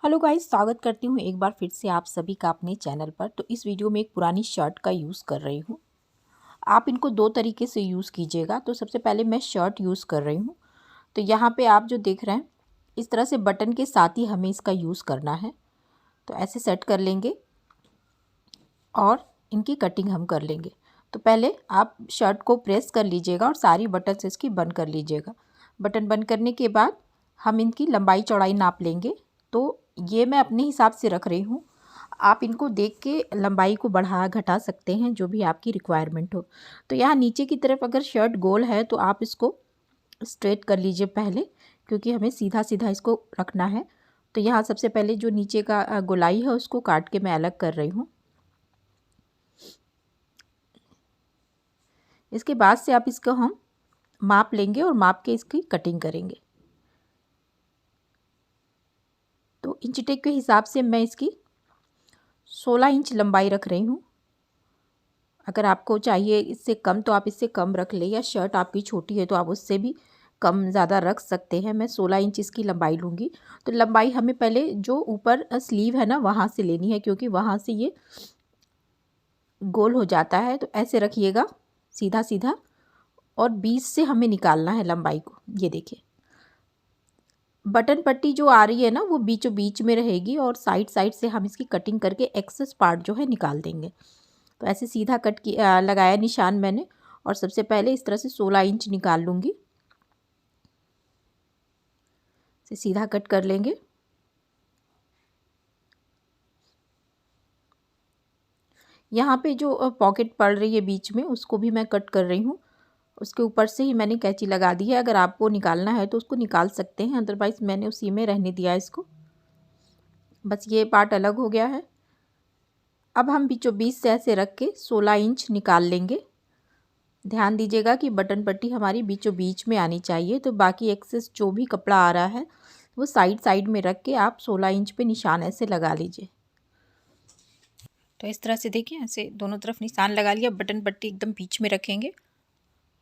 Hello guys, स्वागत करती हूँ एक बार फिर से आप सभी का अपने चैनल पर। तो इस वीडियो में एक पुरानी शर्ट का यूज़ कर रही हूँ। आप इनको दो तरीके से यूज़ कीजिएगा। तो सबसे पहले मैं शर्ट यूज़ कर रही हूँ। तो यहाँ पे आप जो देख रहे हैं, इस तरह से बटन के साथ ही हमें इसका यूज़ करना है। तो ऐसे सेट कर लेंगे और इनकी कटिंग हम कर लेंगे। तो पहले आप शर्ट को प्रेस कर लीजिएगा और सारी बटन से इसकी बंद कर लीजिएगा। बटन बंद करने के बाद हम इनकी लंबाई चौड़ाई नाप लेंगे। तो ये मैं अपने हिसाब से रख रही हूँ, आप इनको देख के लंबाई को बढ़ा घटा सकते हैं, जो भी आपकी रिक्वायरमेंट हो। तो यहाँ नीचे की तरफ अगर शर्ट गोल है तो आप इसको स्ट्रेट कर लीजिए पहले, क्योंकि हमें सीधा सीधा इसको रखना है। तो यहाँ सबसे पहले जो नीचे का गोलाई है उसको काट के मैं अलग कर रही हूँ। इसके बाद से आप इसको हम माप लेंगे और माप के इसकी कटिंग करेंगे। तो इंच टेप के हिसाब से मैं इसकी 16 इंच लंबाई रख रही हूँ। अगर आपको चाहिए इससे कम तो आप इससे कम रख ले, या शर्ट आपकी छोटी है तो आप उससे भी कम ज़्यादा रख सकते हैं। मैं 16 इंच इसकी लंबाई लूँगी। तो लंबाई हमें पहले जो ऊपर स्लीव है ना, वहाँ से लेनी है, क्योंकि वहाँ से ये गोल हो जाता है। तो ऐसे रखिएगा सीधा सीधा, और 20 से हमें निकालना है लंबाई को। ये देखिए, बटन पट्टी जो आ रही है ना, वो बीचों बीच में रहेगी, और साइड साइड से हम इसकी कटिंग करके एक्सेस पार्ट जो है निकाल देंगे। तो ऐसे सीधा कट की लगाया निशान मैंने, और सबसे पहले इस तरह से 16 इंच निकाल लूँगी। इसे सीधा कट कर लेंगे। यहाँ पे जो पॉकेट पड़ रही है बीच में, उसको भी मैं कट कर रही हूँ। उसके ऊपर से ही मैंने कैंची लगा दी है। अगर आपको निकालना है तो उसको निकाल सकते हैं, अदरवाइज़ मैंने उसी में रहने दिया इसको। बस ये पार्ट अलग हो गया है। अब हम बीचों बीच से ऐसे रख के 16 इंच निकाल लेंगे। ध्यान दीजिएगा कि बटन पट्टी हमारी बीचों बीच में आनी चाहिए। तो बाकी एक्सेस जो भी कपड़ा आ रहा है वो साइड साइड में रख के आप 16 इंच पे निशान ऐसे लगा लीजिए। तो इस तरह से देखिए, ऐसे दोनों तरफ निशान लगा लिया। बटन पट्टी एकदम बीच में रखेंगे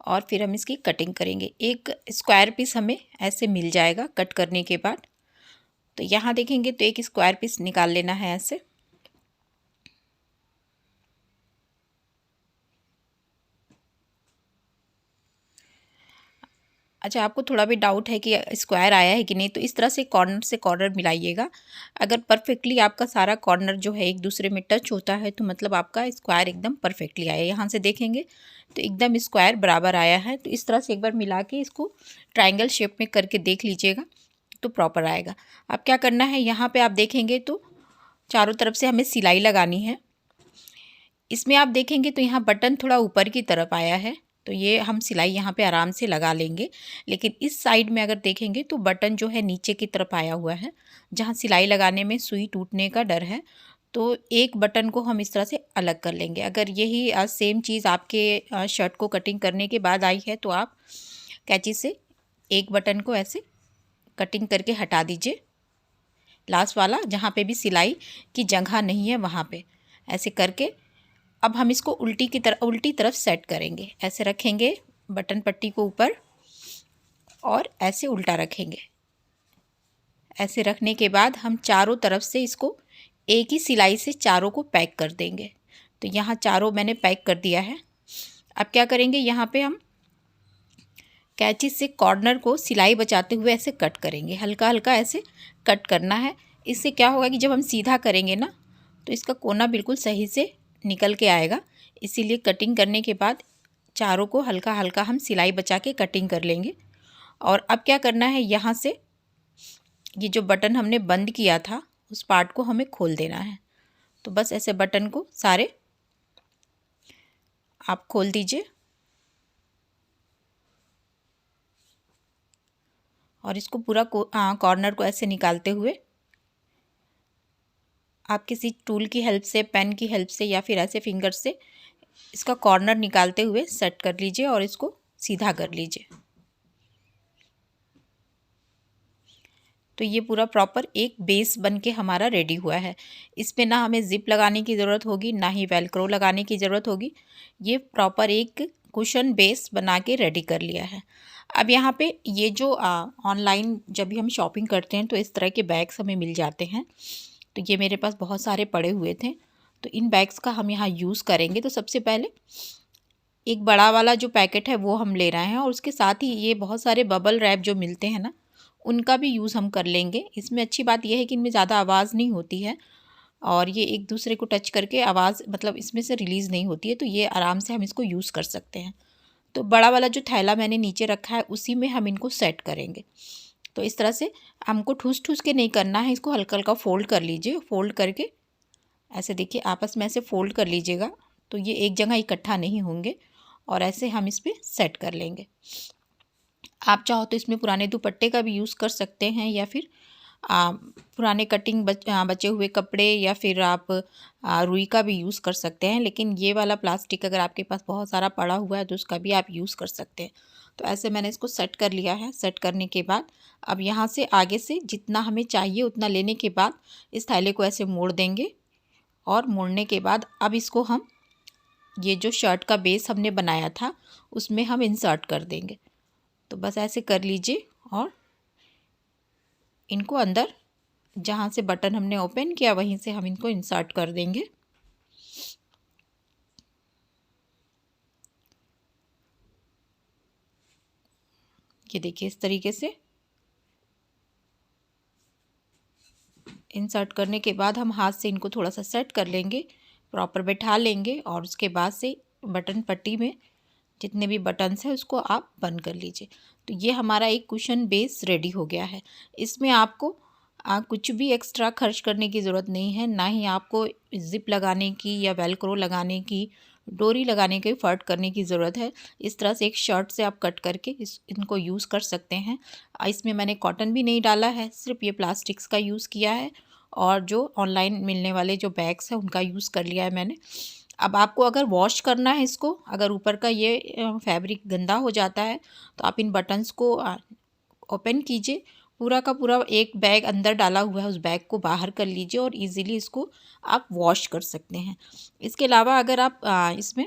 और फिर हम इसकी कटिंग करेंगे। एक स्क्वायर पीस हमें ऐसे मिल जाएगा कट करने के बाद। तो यहाँ देखेंगे तो एक स्क्वायर पीस निकाल लेना है ऐसे। अच्छा, आपको थोड़ा भी डाउट है कि स्क्वायर आया है कि नहीं, तो इस तरह से कॉर्नर मिलाइएगा। अगर परफेक्टली आपका सारा कॉर्नर जो है एक दूसरे में टच होता है तो मतलब आपका स्क्वायर एकदम परफेक्टली आया है। यहाँ से देखेंगे तो एकदम स्क्वायर बराबर आया है। तो इस तरह से एक बार मिला के इसको ट्रायंगल शेप में करके देख लीजिएगा तो प्रॉपर आएगा। अब क्या करना है, यहाँ पर आप देखेंगे तो चारों तरफ से हमें सिलाई लगानी है। इसमें आप देखेंगे तो यहाँ बटन थोड़ा ऊपर की तरफ आया है, तो ये हम सिलाई यहाँ पे आराम से लगा लेंगे। लेकिन इस साइड में अगर देखेंगे तो बटन जो है नीचे की तरफ आया हुआ है, जहाँ सिलाई लगाने में सुई टूटने का डर है। तो एक बटन को हम इस तरह से अलग कर लेंगे। अगर यही सेम चीज़ आपके शर्ट को कटिंग करने के बाद आई है तो आप कैंची से एक बटन को ऐसे कटिंग करके हटा दीजिए। लास्ट वाला जहाँ पे भी सिलाई की जगह नहीं है वहाँ पे ऐसे करके अब हम इसको उल्टी तरफ सेट करेंगे। ऐसे रखेंगे बटन पट्टी को ऊपर और ऐसे उल्टा रखेंगे। ऐसे रखने के बाद हम चारों तरफ से इसको एक ही सिलाई से चारों को पैक कर देंगे। तो यहाँ चारों मैंने पैक कर दिया है। अब क्या करेंगे, यहाँ पे हम कैंची से कॉर्नर को सिलाई बचाते हुए ऐसे कट करेंगे। हल्का हल्का ऐसे कट करना है। इससे क्या होगा कि जब हम सीधा करेंगे ना तो इसका कोना बिल्कुल सही से निकल के आएगा। इसीलिए कटिंग करने के बाद चारों को हल्का हल्का हम सिलाई बचा के कटिंग कर लेंगे। और अब क्या करना है, यहाँ से ये जो बटन हमने बंद किया था उस पार्ट को हमें खोल देना है। तो बस ऐसे बटन को सारे आप खोल दीजिए और इसको पूरा कॉर्नर को ऐसे निकालते हुए आप किसी टूल की हेल्प से, पेन की हेल्प से या फिर ऐसे फिंगर से इसका कॉर्नर निकालते हुए सेट कर लीजिए और इसको सीधा कर लीजिए। तो ये पूरा प्रॉपर एक बेस बन के हमारा रेडी हुआ है। इसमें ना हमें जिप लगाने की ज़रूरत होगी, ना ही वेलक्रो लगाने की ज़रूरत होगी। ये प्रॉपर एक कुशन बेस बना के रेडी कर लिया है। अब यहाँ पे ये जो ऑनलाइन जब भी हम शॉपिंग करते हैं तो इस तरह के बैग्स हमें मिल जाते हैं। तो ये मेरे पास बहुत सारे पड़े हुए थे, तो इन बैग्स का हम यहाँ यूज़ करेंगे। तो सबसे पहले एक बड़ा वाला जो पैकेट है वो हम ले रहे हैं, और उसके साथ ही ये बहुत सारे बबल रैप जो मिलते हैं ना, उनका भी यूज़ हम कर लेंगे। इसमें अच्छी बात यह है कि इनमें ज़्यादा आवाज़ नहीं होती है, और ये एक दूसरे को टच करके आवाज़ मतलब इसमें से रिलीज़ नहीं होती है, तो ये आराम से हम इसको यूज़ कर सकते हैं। तो बड़ा वाला जो थैला मैंने नीचे रखा है उसी में हम इनको सेट करेंगे। तो इस तरह से हमको ठूस ठूस के नहीं करना है, इसको हल्का हल्का फोल्ड कर लीजिए। फोल्ड करके ऐसे देखिए आपस में ऐसे फोल्ड कर लीजिएगा, तो ये एक जगह इकट्ठा नहीं होंगे, और ऐसे हम इस पर सेट कर लेंगे। आप चाहो तो इसमें पुराने दुपट्टे का भी यूज़ कर सकते हैं, या फिर पुराने कटिंग बचे हुए कपड़े, या फिर आप रुई का भी यूज़ कर सकते हैं। लेकिन ये वाला प्लास्टिक अगर आपके पास बहुत सारा पड़ा हुआ है तो उसका भी आप यूज़ कर सकते हैं। तो ऐसे मैंने इसको सेट कर लिया है। सेट करने के बाद अब यहाँ से आगे से जितना हमें चाहिए उतना लेने के बाद इस थैले को ऐसे मोड़ देंगे, और मोड़ने के बाद अब इसको हम ये जो शर्ट का बेस हमने बनाया था उसमें हम इंसर्ट कर देंगे। तो बस ऐसे कर लीजिए, और इनको अंदर जहाँ से बटन हमने ओपन किया वहीं से हम इनको इंसर्ट कर देंगे। ये देखिए इस तरीके से इंसर्ट करने के बाद हम हाथ से इनको थोड़ा सा सेट कर लेंगे, प्रॉपर बैठा लेंगे, और उसके बाद से बटन पट्टी में जितने भी बटन्स हैं उसको आप बंद कर लीजिए। तो ये हमारा एक कुशन बेस रेडी हो गया है। इसमें आपको कुछ भी एक्स्ट्रा खर्च करने की ज़रूरत नहीं है, ना ही आपको ज़िप लगाने की या वेलक्रो लगाने की, डोरी लगाने की, फर्ट करने की ज़रूरत है। इस तरह से एक शर्ट से आप कट करके इनको यूज़ कर सकते हैं। इसमें मैंने कॉटन भी नहीं डाला है, सिर्फ ये प्लास्टिक्स का यूज़ किया है, और जो ऑनलाइन मिलने वाले जो बैग्स हैं उनका यूज़ कर लिया है मैंने। अब आपको अगर वॉश करना है इसको, अगर ऊपर का ये फैब्रिक गंदा हो जाता है तो आप इन बटन्स को ओपन कीजिए, पूरा का पूरा एक बैग अंदर डाला हुआ है उस बैग को बाहर कर लीजिए, और इजीली इसको आप वॉश कर सकते हैं। इसके अलावा अगर आप इसमें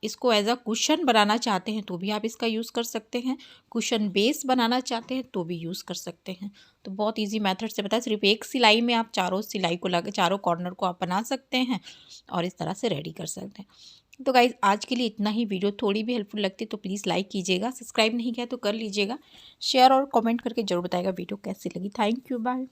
इसको एज अ कुशन बनाना चाहते हैं तो भी आप इसका यूज़ कर सकते हैं, कुशन बेस बनाना चाहते हैं तो भी यूज़ कर सकते हैं। तो बहुत इजी मेथड से पता है, सिर्फ एक सिलाई में आप चारों सिलाई को लगा, चारों कॉर्नर को आप बना सकते हैं और इस तरह से रेडी कर सकते हैं। तो गाइज़ आज के लिए इतना ही। वीडियो थोड़ी भी हेल्पफुल लगती है तो प्लीज़ लाइक कीजिएगा, सब्सक्राइब नहीं किया तो कर लीजिएगा, शेयर और कमेंट करके ज़रूर बताइएगा वीडियो कैसी लगी। Thank you, bye.